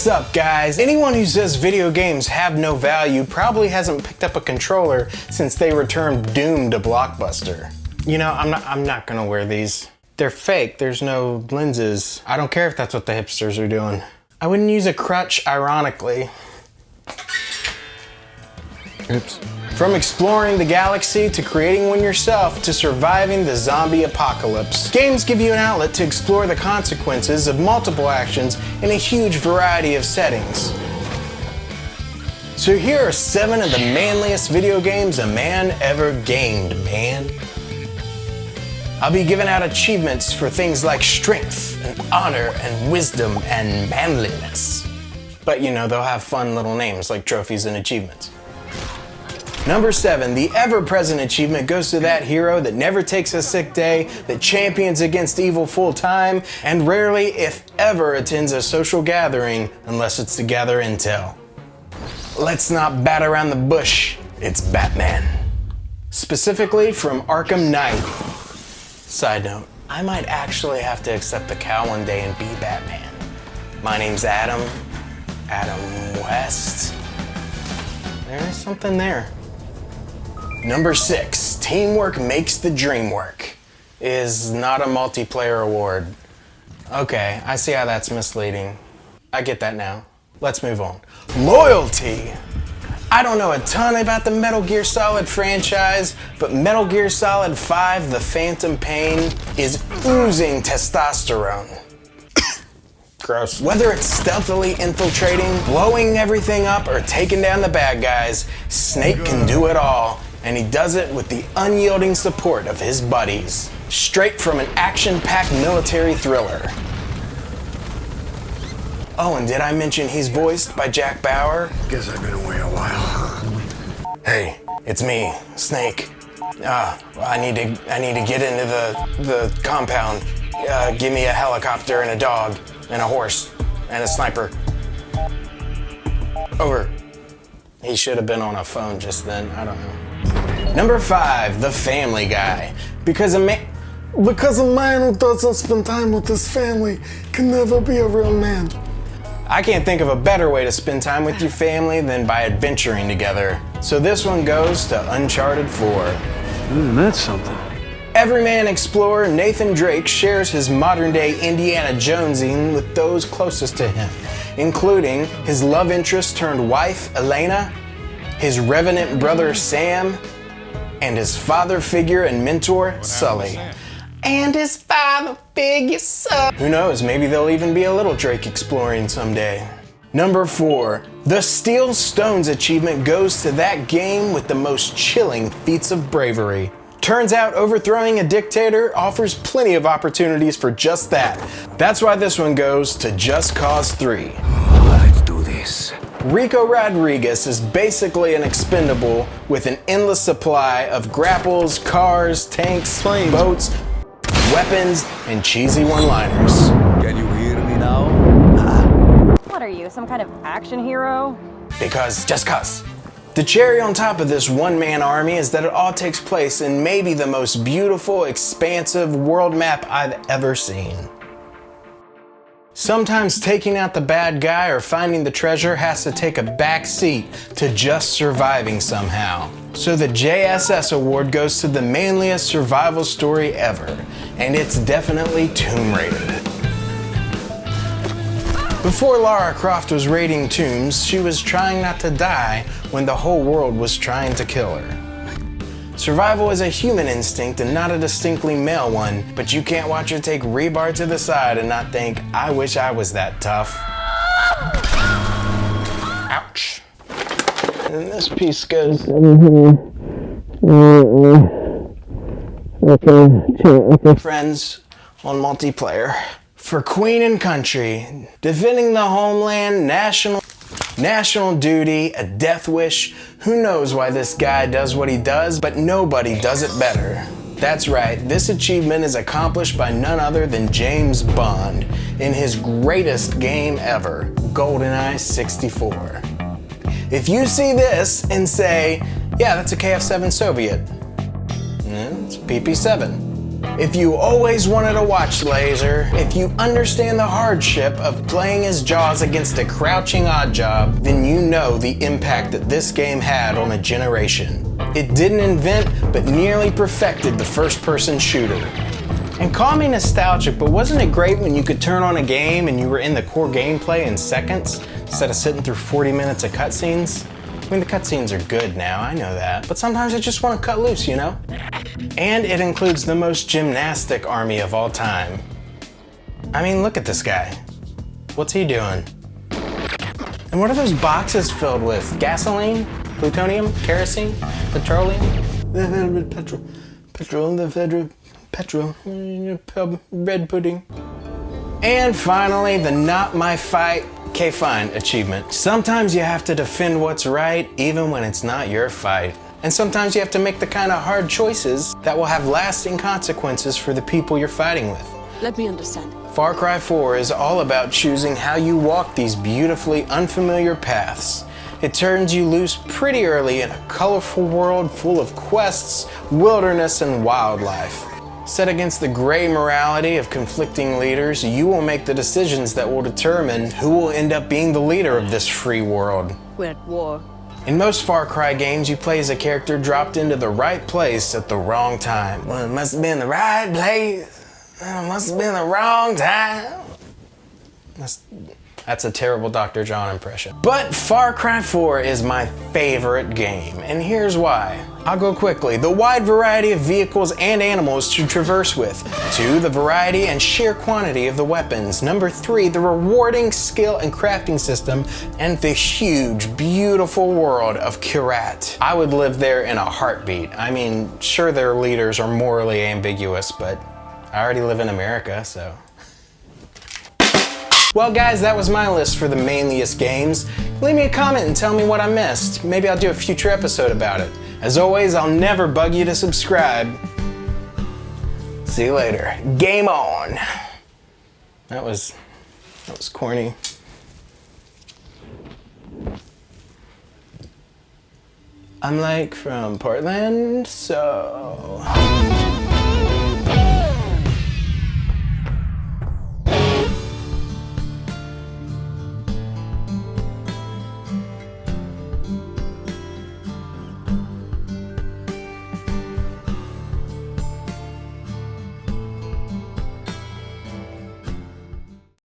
What's up, guys? Anyone who says video games have no value probably hasn't picked up a controller since they returned Doom to Blockbuster. You know, I'm not gonna wear these. They're fake, there's no lenses. I don't care if that's what the hipsters are doing. I wouldn't use a crutch, ironically. Oops. From exploring the galaxy to creating one yourself to surviving the zombie apocalypse, games give you an outlet to explore the consequences of multiple actions in a huge variety of settings. So here are 7 of the manliest video games a man ever gamed, man. I'll be giving out achievements for things like strength and honor and wisdom and manliness. But you know, they'll have fun little names like trophies and achievements. Number 7, the Everpresent achievement goes to that hero that never takes a sick day, that champions against evil full time, and rarely, if ever, attends a social gathering unless it's to gather intel. Let's not bat around the bush, it's Batman. Specifically from Arkham Knight. Side note, I might actually have to accept the cow one day and be Batman. My name's Adam West. There's something there. Number 6, teamwork makes the dream work, is not a multiplayer award. Okay, I see how that's misleading. I get that now. Let's move on. Loyalty! I don't know a ton about the Metal Gear Solid franchise, but Metal Gear Solid 5: The Phantom Pain is oozing testosterone. Gross. Whether it's stealthily infiltrating, blowing everything up, or taking down the bad guys, Snake can do it all. And he does it with the unyielding support of his buddies. Straight from an action-packed military thriller. Oh, and did I mention he's voiced by Jack Bauer? Guess I've been away a while. Hey, it's me, Snake. I need to get into the compound. Give me a helicopter and a dog and a horse and a sniper. Over. He should have been on a phone just then, I don't know. Number 5, The Family Guy. Because a man who doesn't spend time with his family can never be a real man. I can't think of a better way to spend time with your family than by adventuring together. So this one goes to Uncharted 4. That's something. Everyman explorer Nathan Drake shares his modern-day Indiana Jonesing with those closest to him, including his love interest turned wife, Elena, his revenant brother, Sam, and his father figure and mentor, Sully. And his father figure, Sully. Who knows, maybe there'll even be a little Drake exploring someday. Number 4, the Steel Stones achievement goes to that game with the most chilling feats of bravery. Turns out overthrowing a dictator offers plenty of opportunities for just that. That's why this one goes to Just Cause 3. Let's do this. Rico Rodriguez is basically an expendable with an endless supply of grapples, cars, tanks, planes, boats, weapons, and cheesy one-liners. Can you hear me now? What are you, some kind of action hero? Because just cuz. The cherry on top of this one-man army is that it all takes place in maybe the most beautiful, expansive world map I've ever seen. Sometimes taking out the bad guy or finding the treasure has to take a back seat to just surviving somehow. So the JSS award goes to the manliest survival story ever, and it's definitely Tomb Raider. Before Lara Croft was raiding tombs, she was trying not to die when the whole world was trying to kill her. Survival is a human instinct and not a distinctly male one, but you can't watch her take rebar to the side and not think, I wish I was that tough. Ouch. And this piece goes Okay. Friends on multiplayer. For Queen and Country, defending the homeland, national duty, a death wish. Who knows why this guy does what he does, but nobody does it better. That's right, this achievement is accomplished by none other than James Bond in his greatest game ever, Goldeneye 64. If you see this and say, yeah, that's a KF-7 Soviet, it's PP-7. If you always wanted a watch laser, if you understand the hardship of playing as Jaws against a crouching oddjob, then you know the impact that this game had on a generation. It didn't invent, but nearly perfected the first-person shooter. And call me nostalgic, but wasn't it great when you could turn on a game and you were in the core gameplay in seconds, instead of sitting through 40 minutes of cutscenes? I mean, the cutscenes are good now, I know that, but sometimes I just want to cut loose, you know? And it includes the most gymnastic army of all time. I mean, look at this guy. What's he doing? And what are those boxes filled with? Gasoline? Plutonium? Kerosene? Petroleum? Petrol. Red pudding. And finally, the Not My Fight, okay, fine, achievement. Sometimes you have to defend what's right, even when it's not your fight. And sometimes you have to make the kind of hard choices that will have lasting consequences for the people you're fighting with. Let me understand. Far Cry 4 is all about choosing how you walk these beautifully unfamiliar paths. It turns you loose pretty early in a colorful world full of quests, wilderness, and wildlife. Set against the gray morality of conflicting leaders, you will make the decisions that will determine who will end up being the leader of this free world. We're at war. In most Far Cry games, you play as a character dropped into the right place at the wrong time. Well, it must have been the right place. It must have been the wrong time. That's a terrible Dr. John impression. But Far Cry 4 is my favorite game, and here's why. I'll go quickly. The wide variety of vehicles and animals to traverse with. 2, the variety and sheer quantity of the weapons. Number 3, the rewarding skill and crafting system, and the huge, beautiful world of Kyrat. I would live there in a heartbeat. I mean, sure, their leaders are morally ambiguous, but I already live in America, so. Well guys, that was my list for the manliest games. Leave me a comment and tell me what I missed. Maybe I'll do a future episode about it. As always, I'll never bug you to subscribe. See you later. Game on. That was corny. I'm like from Portland, so...